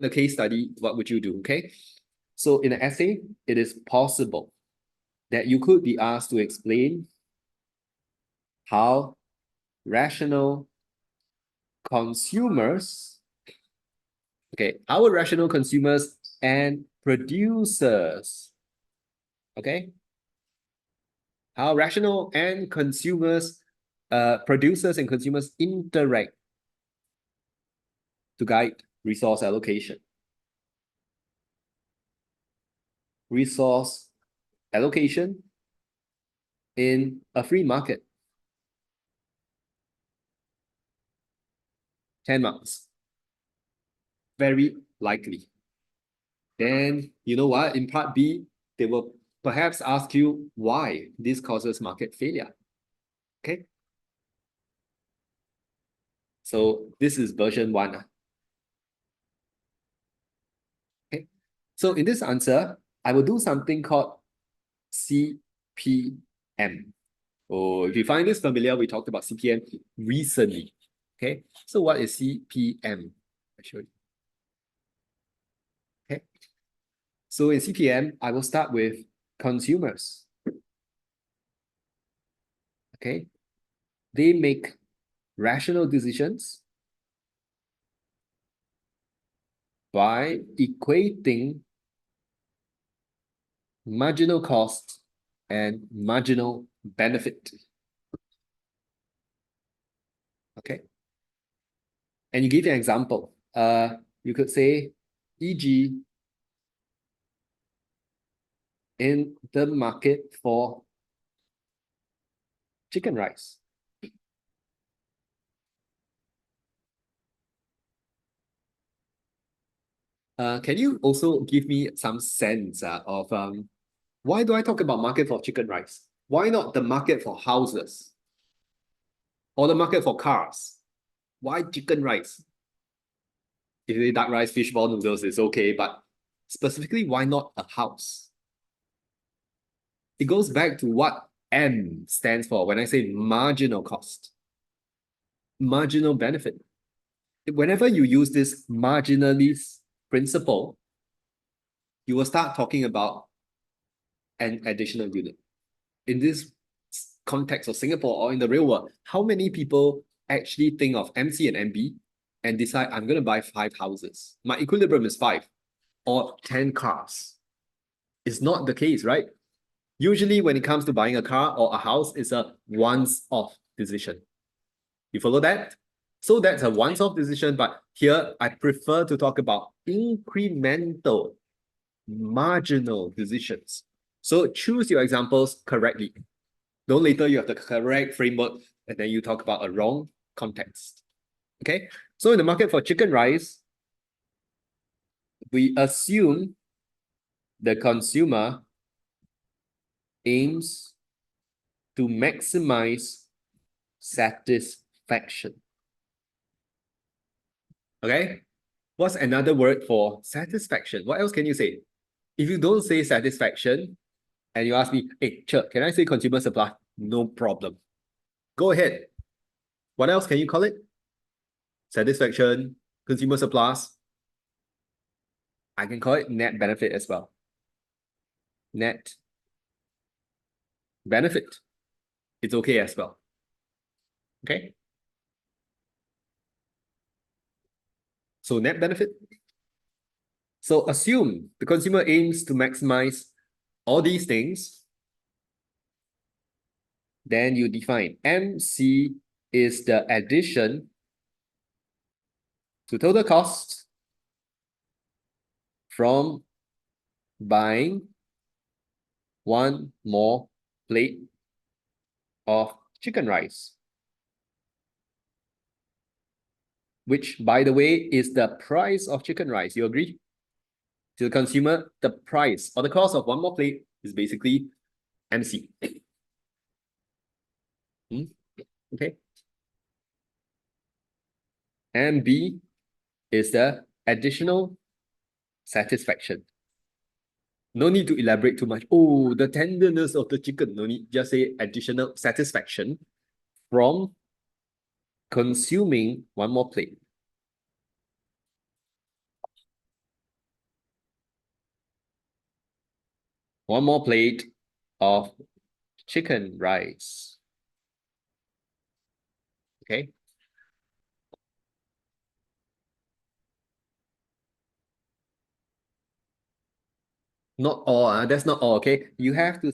the case study, what would you do? Okay. So in an essay, it is possible that you could be asked to explain how rational consumers, okay, our rational consumers and producers, okay, how rational and consumers, producers and consumers interact to guide resource allocation. Resource allocation in a free market. 10 marks. Very likely. Then, you know what? In part B, they will perhaps ask you why this causes market failure. Okay? So this is version 1. Okay? So in this answer, I will do something called CPM. Oh, if you find this familiar, we talked about CPM recently. Okay? So what is CPM? I show you. Okay? So in CPM, I will start with consumers. Okay? They make rational decisions by equating marginal cost and marginal benefit. Okay. And you give an example. You could say, e.g., in the market for chicken rice. Can you also give me some sense of why do I talk about market for chicken rice? Why not the market for houses? Or the market for cars? Why chicken rice? If you say duck rice, fishball noodles is okay, but specifically, why not a house? It goes back to what M stands for when I say marginal cost. Marginal benefit. Whenever you use this marginalist principle, you will start talking about an additional unit. In this context of Singapore or in the real world, how many people actually think of MC and MB and decide I'm going to buy 5 houses? My equilibrium is 5 or 10 cars. It's not the case, right? Usually when it comes to buying a car or a house, it's a once-off decision. You follow that? So that's a once-off decision, but here I prefer to talk about incremental, marginal decisions. So choose your examples correctly. Don't later you have the correct framework and then you talk about a wrong context. Okay? So in the market for chicken rice, we assume the consumer aims to maximize satisfaction. Okay? What's another word for satisfaction? What else can you say? If you don't say satisfaction and you ask me, hey, Chuck, can I say consumer supply? No problem. Go ahead. What else can you call it? Satisfaction, consumer surplus. I can call it net benefit as well. Net benefit. It's okay as well. Okay? So net benefit. So assume the consumer aims to maximize all these things. Then you define MC is the addition to total cost from buying one more plate of chicken rice, which, by the way, is the price of chicken rice. You agree? To the consumer, the price or the cost of one more plate is basically MC. Okay. And B is the additional satisfaction. No need to elaborate too much. Oh, the tenderness of the chicken. No need. Just say additional satisfaction from consuming one more plate. One more plate of chicken rice. Okay. Not all, that's not all, okay? You have to